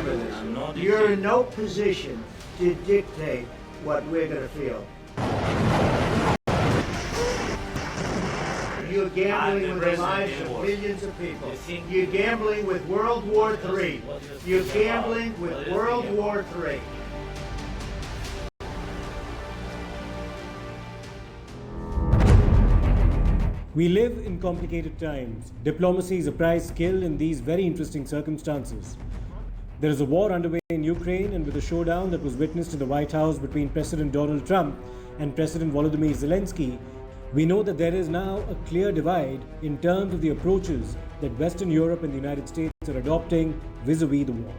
remember this. You're in no position to dictate what we're going to feel. You're gambling with the lives of millions of people. You're gambling with World War III. You're gambling with World War III. We live in complicated times. Diplomacy is a prized skill in these very interesting circumstances. There is a war underway in Ukraine, and with a showdown that was witnessed in the White House between President Donald Trump and President Volodymyr Zelensky, we know that there is now a clear divide in terms of the approaches that Western Europe and the United States are adopting vis-a-vis the war.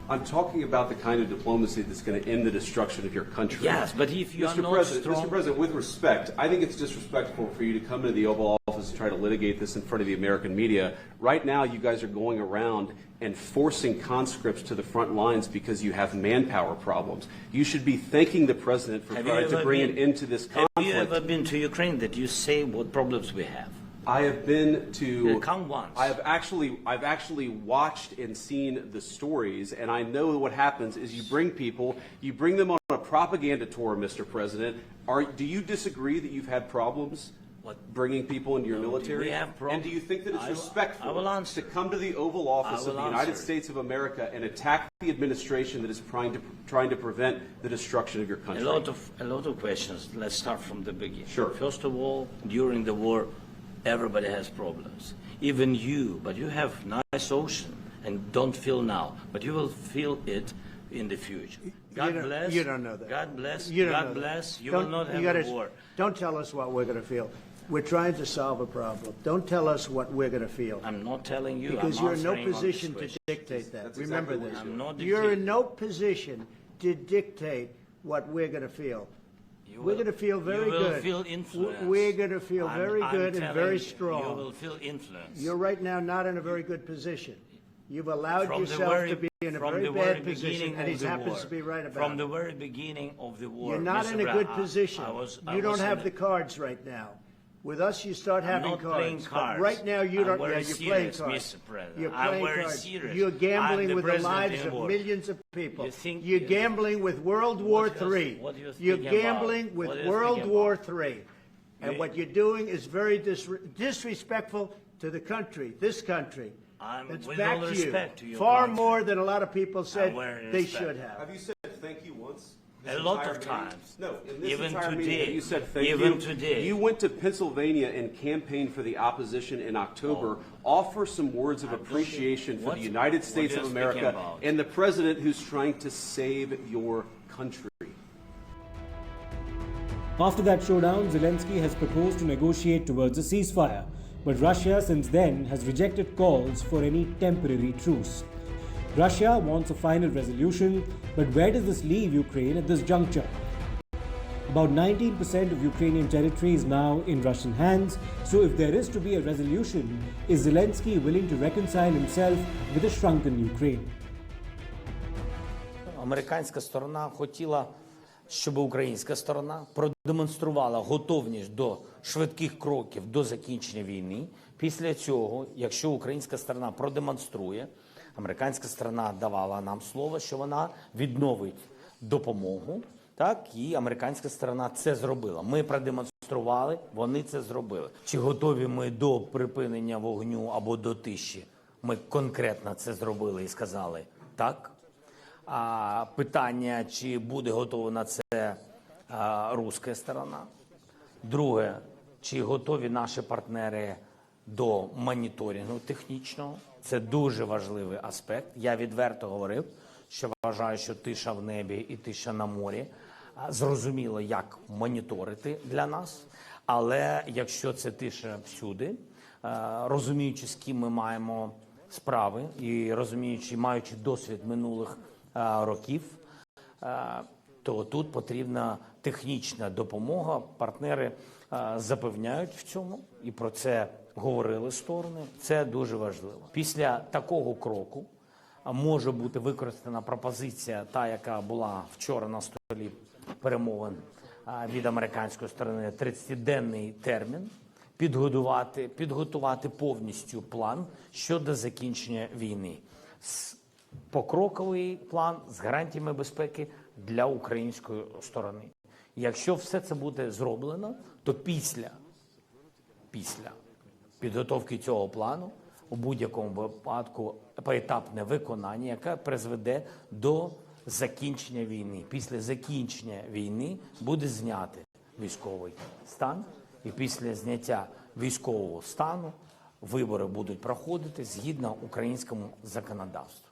I'm talking about the kind of diplomacy that's going to end the destruction of your country. Yes, but if you are not strong... Mr. President, with respect, I think it's disrespectful for you to come into the Oval Office and try to litigate this in front of the American media. Right now, you guys are going around and forcing conscripts to the front lines because you have manpower problems. You should be thanking the President for trying to bring an end to this conflict. Have you ever been to Ukraine that you say what problems we have? I have been to. Come once. I've actually watched and seen the stories, and I know what happens is you bring them on a propaganda tour, Mr. President. Do you disagree that you've had problems bringing people into your military? We have problems. And do you think that it's respectful to come to the Oval Office of the United States of America and attack the administration that is trying to prevent the destruction of your country? A lot of questions. Let's start from the beginning. Sure. First of all, during the war, everybody has problems, even you, but you have nice ocean and don't feel now, but you will feel it in the future. God bless. You don't know that. God bless. You God bless. You will not have a war. Don't tell us what we're going to feel. We're trying to solve a problem. Don't tell us what we're going to feel. I'm not telling you. Because you're in no position to dictate that. That's Remember exactly this. I'm not You're in no position to dictate what we're going to feel. We're going to feel very good. You will feel influence. We're going to feel very good and very strong. You will feel influence. You're right now not in a very good position. You've allowed yourself to be in a very bad position, and he happens to be right about it. From the very beginning of the war. You're not in a good position. You don't have the cards right now. With us, you start having cards. But right now, you don't. Yeah, you're playing cards. You're playing cards. You're gambling with the lives of millions of people. You're gambling with World War III. You're gambling with World War III. And what you're doing is very disrespectful to the country, this country. It's back to you. Far more than a lot of people said they should have. Have you said thank you once? A lot of times. No, in this even entire today. Meeting, you said thank even you. Today. You went to Pennsylvania and campaigned for the opposition in October. Offer some words of appreciation for the United States of America and the president who's trying to save your country. After that showdown, Zelensky has proposed to negotiate towards a ceasefire, but Russia since then has rejected calls for any temporary truce. Russia wants a final resolution, but where does this leave Ukraine at this juncture? About 19% of Ukrainian territory is now in Russian hands, so if there is to be a resolution, is Zelensky willing to reconcile himself with a shrunken Ukraine? Американська сторона хотіла, щоб українська сторона продемонструвала готовність до швидких кроків до закінчення війни. Після цього, якщо українська сторона продемонструє, американська сторона давала нам слово, що вона відновить допомогу, так, і американська сторона це зробила. Ми продемонстрували, вони це зробили. Чи готові ми до припинення вогню або до тиші? Ми конкретно це зробили і сказали так. А питання, чи буде готова на це руська сторона. Друге, чи готові наші партнери до моніторингу технічного. Це дуже важливий аспект. Я відверто говорив, що вважаю, що тиша в небі і тиша на морі зрозуміло, як моніторити для нас. Але якщо це тиша всюди, розуміючи, з ким ми маємо справи і розуміючи, маючи досвід минулих років, то тут потрібна технічна допомога. Партнери запевняють в цьому і про це говорили сторони. Це дуже важливо. Після такого кроку може бути використана пропозиція, та, яка була вчора на столі перемовин від американської сторони, 30-денний термін, підготувати повністю план щодо закінчення війни. З покроковий план з гарантіями безпеки для української сторони. Якщо все це буде зроблено, то після підготовки цього плану у будь-якому випадку поетапне виконання, яке призведе до закінчення війни. Після закінчення війни буде знятий військовий стан, і після зняття військового стану вибори будуть проходити згідно українському законодавству.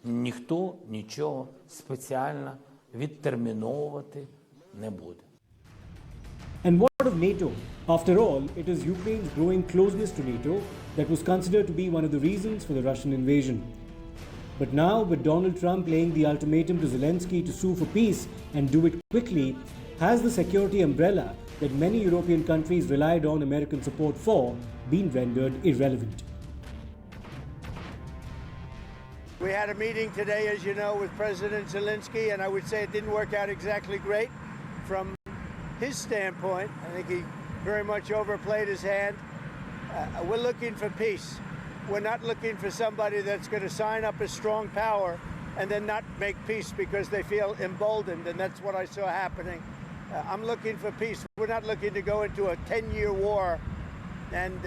Ніхто нічого спеціально відтерміновувати не буде. And what of NATO? After all, it is Ukraine's growing closeness to NATO that was considered to be one of the reasons for the Russian invasion. But now, with Donald Trump laying the ultimatum to Zelensky to sue for peace and do it quickly, has the security umbrella that many European countries relied on American support for been rendered irrelevant? We had a meeting today, as you know, with President Zelensky, and I would say it didn't work out exactly great from his standpoint. I think he very much overplayed his hand. We're looking for peace. We're not looking for somebody that's going to sign up as strong power and then not make peace because they feel emboldened, and that's what I saw happening. I'm looking for peace. We're not looking to go into a 10-year war and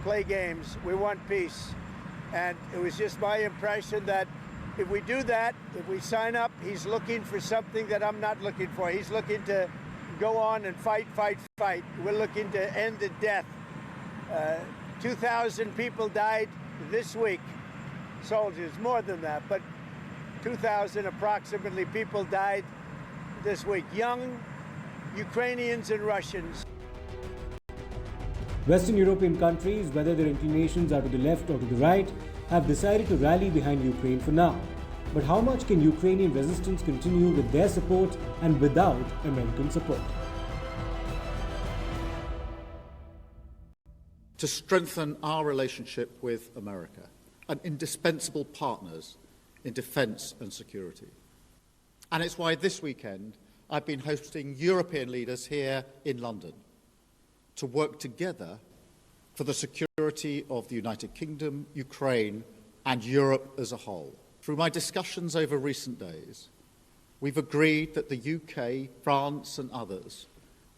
play games. We want peace. And it was just my impression that if we do that, if we sign up, he's looking for something that I'm not looking for. He's looking to go on and fight. We're looking to end the death. 2,000 people died this week. Soldiers, more than that, but 2,000 approximately people died this week. Young Ukrainians and Russians. Western European countries, whether their inclinations are to the left or to the right, have decided to rally behind Ukraine for now. But how much can Ukrainian resistance continue with their support and without American support? To strengthen our relationship with America, an indispensable partners in defence and security. And it's why this weekend I've been hosting European leaders here in London to work together for the security of the United Kingdom, Ukraine, and Europe as a whole. Through my discussions over recent days, we've agreed that the UK, France, and others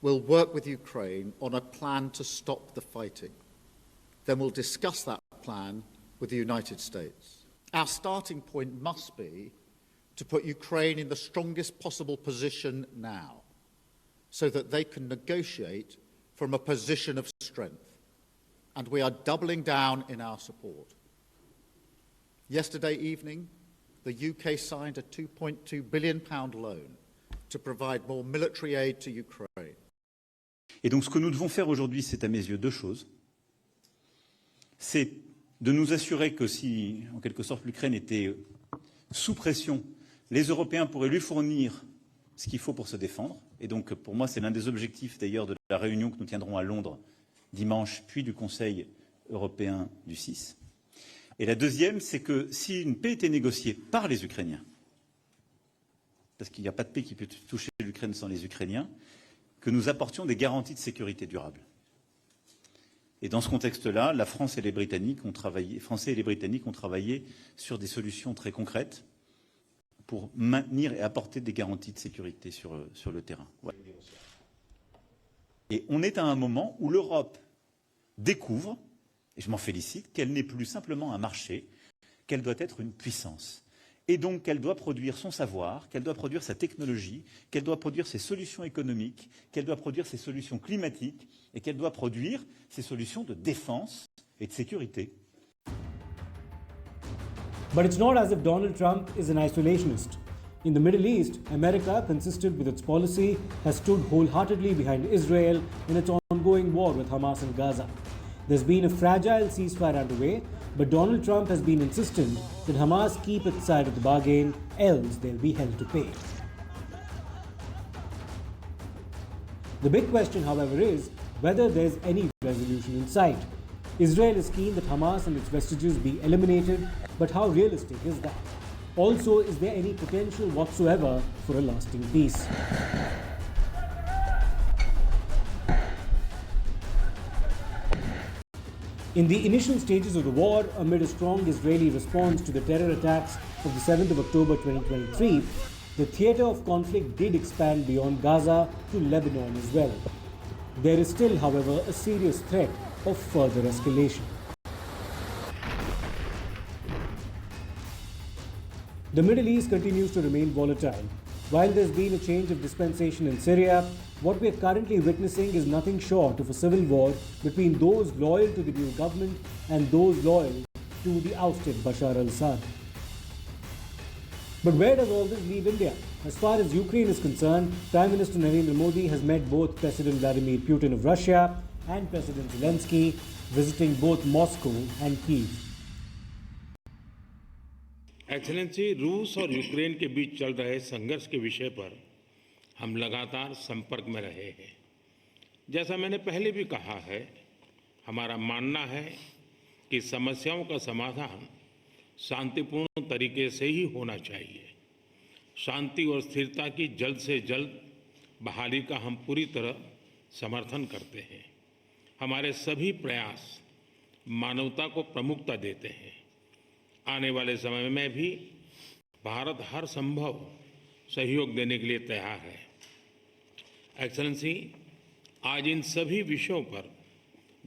will work with Ukraine on a plan to stop the fighting. Then we'll discuss that plan with the United States. Our starting point must be to put Ukraine in the strongest possible position now, so that they can negotiate from a position of strength. And we are doubling down in our support. Yesterday evening, the UK signed a £2.2 billion loan to provide more military aid to Ukraine. Et donc ce que nous devons faire aujourd'hui, c'est à mes yeux deux choses. C'est de nous assurer que si, en quelque sorte, l'Ukraine était sous pression, les Européens pourraient lui fournir ce qu'il faut pour se défendre. Et donc, pour moi, c'est l'un des objectifs, d'ailleurs, de la réunion que nous tiendrons à Londres dimanche, puis du Conseil européen du 6. Et la deuxième, c'est que si une paix était négociée par les Ukrainiens, parce qu'il n'y a pas de paix qui peut toucher l'Ukraine sans les Ukrainiens, que nous apportions des garanties de sécurité durable. Et dans ce contexte-là, la France et les Britanniques ont travaillé, Français et les Britanniques ont travaillé sur des solutions très concrètes pour maintenir et apporter des garanties de sécurité sur le terrain. Ouais. Et on est à un moment où l'Europe découvre, et je m'en félicite, qu'elle n'est plus simplement un marché, qu'elle doit être une puissance. Et donc qu'elle doit produire son savoir, qu'elle doit produire sa technologie, qu'elle doit produire ses solutions économiques, qu'elle doit produire ses solutions climatiques et qu'elle doit produire ses solutions de défense et de sécurité. But it's not as if Donald Trump is an isolationist. In the Middle East, America, consistent with its policy, has stood wholeheartedly behind Israel in its ongoing war with Hamas in Gaza. There's been a fragile ceasefire underway, but Donald Trump has been insistent that Hamas keep its side of the bargain, else they'll be held to pay. The big question, however, is whether there's any resolution in sight. Israel is keen that Hamas and its vestiges be eliminated, but how realistic is that? Also, is there any potential whatsoever for a lasting peace? In the initial stages of the war, amid a strong Israeli response to the terror attacks of the 7th of October 2023, the theatre of conflict did expand beyond Gaza to Lebanon as well. There is still, however, a serious threat of further escalation. The Middle East continues to remain volatile. While there's been a change of dispensation in Syria, what we are currently witnessing is nothing short of a civil war between those loyal to the new government and those loyal to the ousted Bashar al-Assad. But where does all this leave India? As far as Ukraine is concerned, Prime Minister Narendra Modi has met both President Vladimir Putin of Russia and President Zelensky, visiting both Moscow and Kyiv. Excellency, रूस और Ukraine के बीच चल रहे संघर्ष के विषय पर हम लगातार संपर्क में रहे हैं। जैसा मैंने पहले भी कहा है, हमारा मानना है कि समस्याओं का समाधान शांतिपूर्ण तरीके से ही होना चाहिए। शांति और स्थिरता की जल्द से जल्द बहाली का हम पूरी तरह समर्थन करते हैं। हमारे सभी प्रयास मानवता को प्रमुखता देते हैं। आने वाले समय में भी भारत हर संभव सहयोग देने के लिए तैयार है। एक्सेलेंसी, आज इन सभी विषयों पर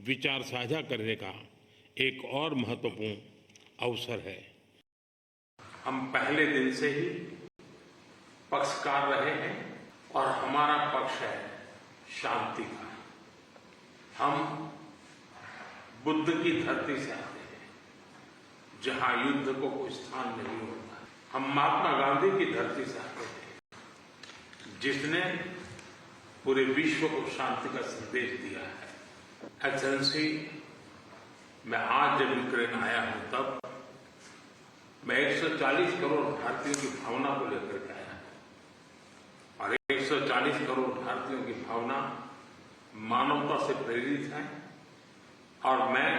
विचार साझा करने का एक और महत्वपूर्ण अवसर है। हम पहले दिन से ही पक्षकार रहे हैं और हमारा पक्ष है शांति का। हम बुद्ध की धरती से आते हैं, जहां युद्ध को कोई स्थान नहीं होता। हम महात्मा गांधी की धरती से आते हैं, जिसने पूरे विश्व को शांति का संदेश दिया है। एक्सेलेंसी, मैं आज जब यूक्रेन आया हूं तब मैं 140 करोड़ भारतीयों की भावना को लेकर के आया हूं, और 140 करोड़ भारतीयों की भावना मानवता से प्रेरित है। और मैं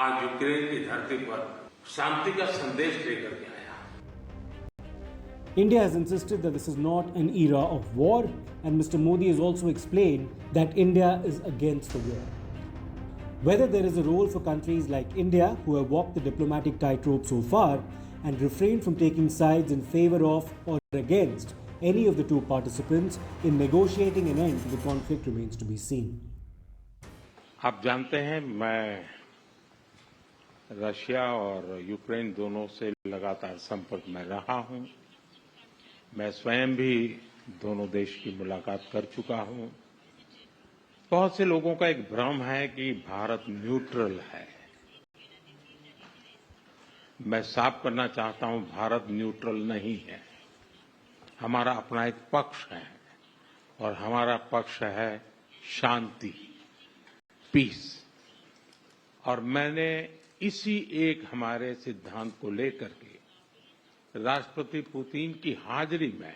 आज यूक्रेन की धरती पर शांति का संदेश लेकर के आया। India has insisted that this is not an era of war, and Mr. Modi has also explained that India is against the war. Whether there is a role for countries like India, who have walked the diplomatic tightrope so far and refrained from taking sides in favor of or against any of the two participants in negotiating an end to the conflict, remains to be seen. आप जानते हैं, मैं Russia और Ukraine दोनों से लगातार संपर्क में रहा हूं। मैं स्वयं भी दोनों देश की मुलाकात कर चुका हूं। बहुत से लोगों का एक भ्रम है कि भारत न्यूट्रल है। मैं साफ करना चाहता हूं, भारत न्यूट्रल नहीं है। हमारा अपना एक पक्ष है, और हमारा पक्ष है शांति, पीस। और मैंने इसी एक हमारे सिद्धांत को लेकर के राष्ट्रपति पुतिन की हाजिरी में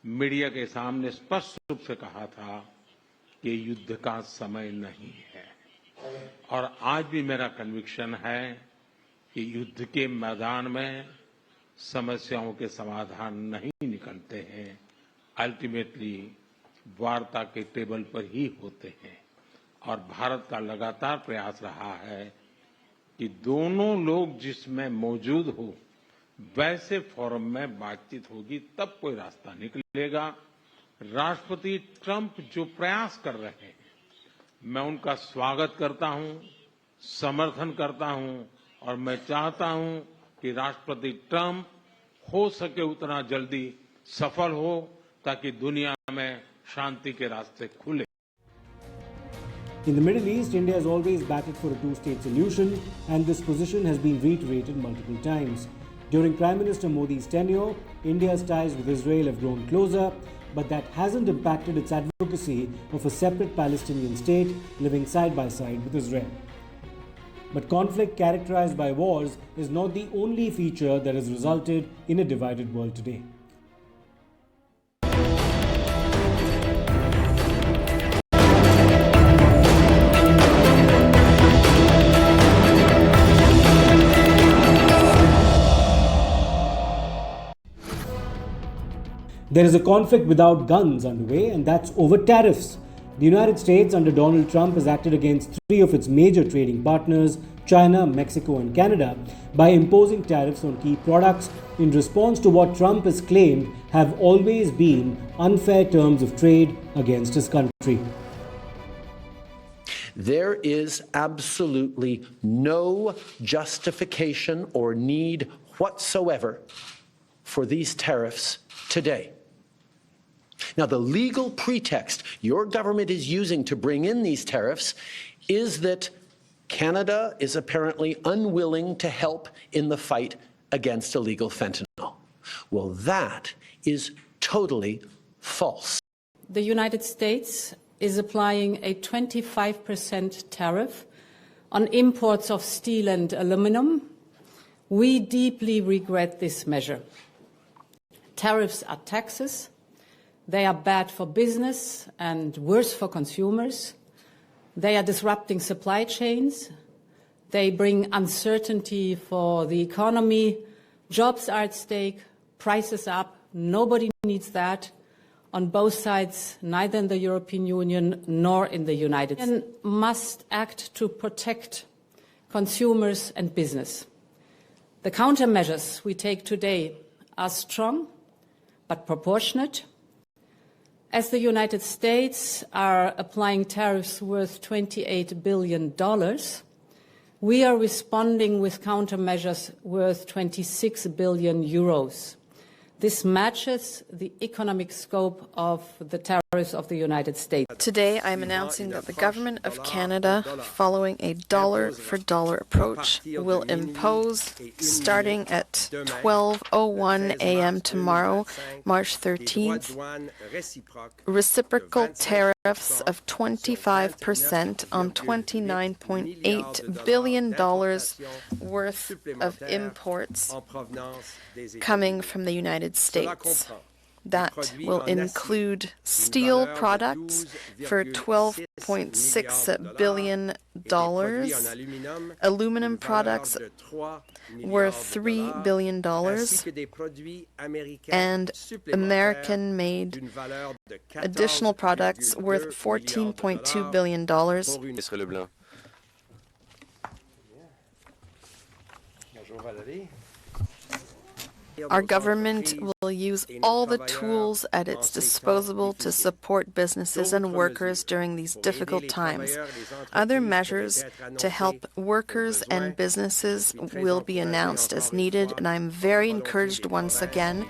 मीडिया के सामने स्पष्ट रूप से कहा था कि युद्ध का समय नहीं है। और आज भी मेरा कन्विक्शन है कि युद्ध के मैदान में समस्याओं के समाधान नहीं निकलते हैं, अल्टीमेटली वार्ता के टेबल पर ही होते हैं। और भारत का लगातार प्रयास रहा है कि दोनों लोग जिसमें मौजूद हो, वैसे फोरम में बातचीत होगी, तब कोई रास्ता निकलेगा। राष्ट्रपति ट्रंप जो प्रयास कर रहे हैं, मैं उनका स्वागत करता हूं, समर्थन करता हूं, और मैं चाहता हूं कि राष्ट्रपति ट्रंप हो सके उतना जल्दी सफल हो, ताकि दुनिया में शांति के रास्ते खुले। In the Middle East, India has always batted for a two-state solution, and this position has been reiterated multiple times. During Prime Minister Modi's tenure, India's ties with Israel have grown closer, but that hasn't impacted its advocacy of a separate Palestinian state living side by side with Israel. But conflict characterized by wars is not the only feature that has resulted in a divided world today. There is a conflict without guns underway, and that's over tariffs. The United States under Donald Trump has acted against 3 of its major trading partners, China, Mexico and Canada, by imposing tariffs on key products in response to what Trump has claimed have always been unfair terms of trade against his country. There is absolutely no justification or need whatsoever for these tariffs today. Now, the legal pretext your government is using to bring in these tariffs is that Canada is apparently unwilling to help in the fight against illegal fentanyl. Well, that is totally false. The United States is applying a 25% tariff on imports of steel and aluminum. We deeply regret this measure. Tariffs are taxes. They are bad for business and worse for consumers. They are disrupting supply chains. They bring uncertainty for the economy. Jobs are at stake, prices up. Nobody needs that on both sides, neither in the European Union nor in the United States. We must act to protect consumers and business. The countermeasures we take today are strong but proportionate. As the United States are applying tariffs worth $28 billion, we are responding with countermeasures worth 26 billion euros. This matches the economic scope of the tariffs of the United States. Today, I am announcing that the government of Canada, following a dollar-for-dollar approach, will impose, starting at 12:01 a.m. tomorrow, March 13th, reciprocal tariffs of 25% on $29.8 billion worth of imports coming from the United States. That will include steel products for $12.6 billion, aluminum products worth $3 billion, and American-made additional products worth $14.2 billion. Our government will use all the tools at its disposal to support businesses and workers during these difficult times. Other measures to help workers and businesses will be announced as needed, and I'm very encouraged once again.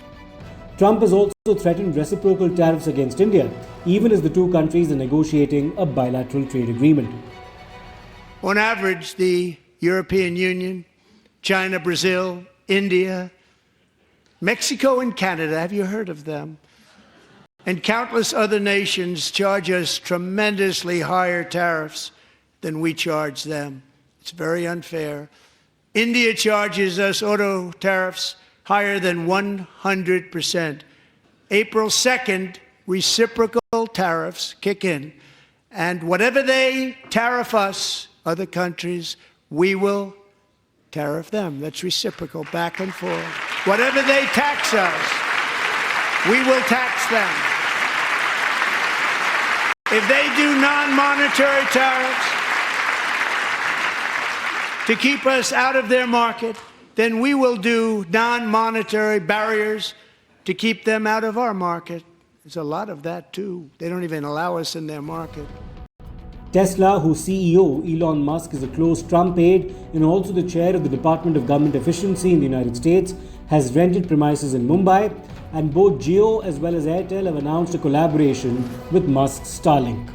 Trump has also threatened reciprocal tariffs against India, even as the two countries are negotiating a bilateral trade agreement. On average, the European Union, China, Brazil, India, Mexico and Canada, have you heard of them? And countless other nations charge us tremendously higher tariffs than we charge them. It's very unfair. India charges us auto tariffs higher than 100%. April 2nd, reciprocal tariffs kick in. And whatever they tariff us, other countries, we will tariff them. That's reciprocal, back and forth. Whatever they tax us, we will tax them. If they do non-monetary tariffs to keep us out of their market, then we will do non-monetary barriers to keep them out of our market. There's a lot of that, too. They don't even allow us in their market. Tesla, whose CEO, Elon Musk, is a close Trump aide and also the chair of the Department of Government Efficiency in the United States, has rented premises in Mumbai, and both Jio as well as Airtel have announced a collaboration with Musk's Starlink.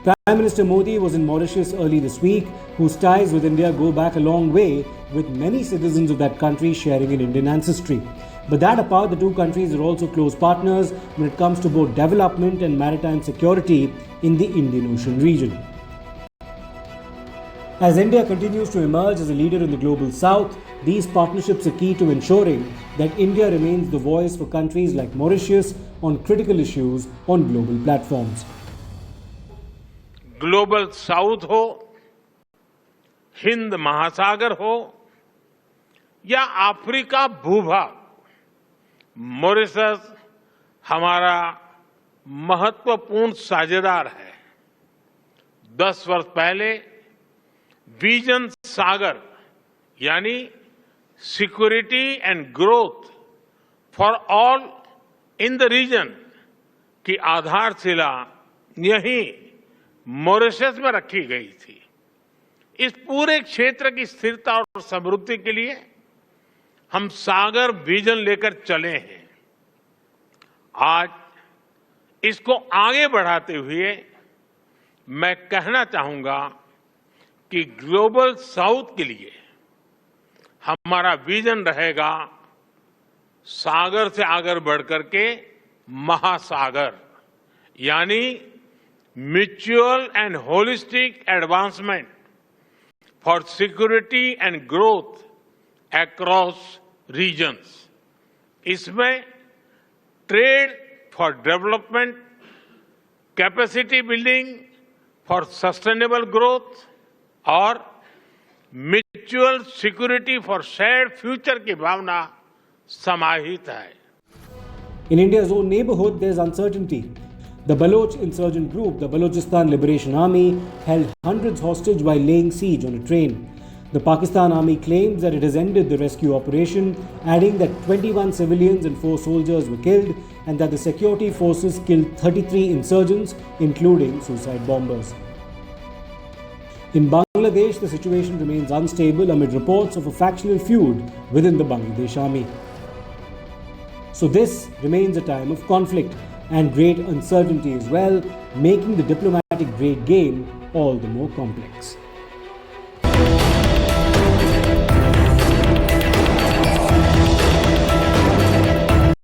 Prime Minister Modi was in Mauritius early this week, whose ties with India go back a long way, with many citizens of that country sharing an Indian ancestry. But that apart, the two countries are also close partners when it comes to both development and maritime security in the Indian Ocean region. As India continues to emerge as a leader in the global south, these partnerships are key to ensuring that India remains the voice for countries like Mauritius on critical issues on global platforms. Global south हो, हिंद महासागर हो या Africa भूभाग, Mauritius हमारा महत्वपूर्ण साझेदार है। 10 वर्ष पहले विजन सागर यानी security and growth for all in the region की आधारशिला यहीं मॉरिशस में रखी गई थी। इस पूरे क्षेत्र की स्थिरता और समृद्धि के लिए हम सागर विजन लेकर चले हैं। आज इसको आगे बढ़ाते हुए मैं कहना चाहूंगा कि ग्लोबल साउथ के लिए हमारा विजन रहेगा सागर से आगे बढ़कर के महासागर, यानी mutual and holistic advancement for security and growth across regions. इसमें trade for development, capacity building for sustainable growth और mutual security for shared future की भावना समाहित है। In India's own neighborhood, there's uncertainty. The Baloch insurgent group, the Balochistan Liberation Army, held hundreds hostage while laying siege on a train. The Pakistan Army claims that it has ended the rescue operation, adding that 21 civilians and 4 soldiers were killed and that the security forces killed 33 insurgents, including suicide bombers. In Bangladesh, the situation remains unstable amid reports of a factional feud within the Bangladesh Army. So this remains a time of conflict and great uncertainty as well, making the diplomatic grade game all the more complex.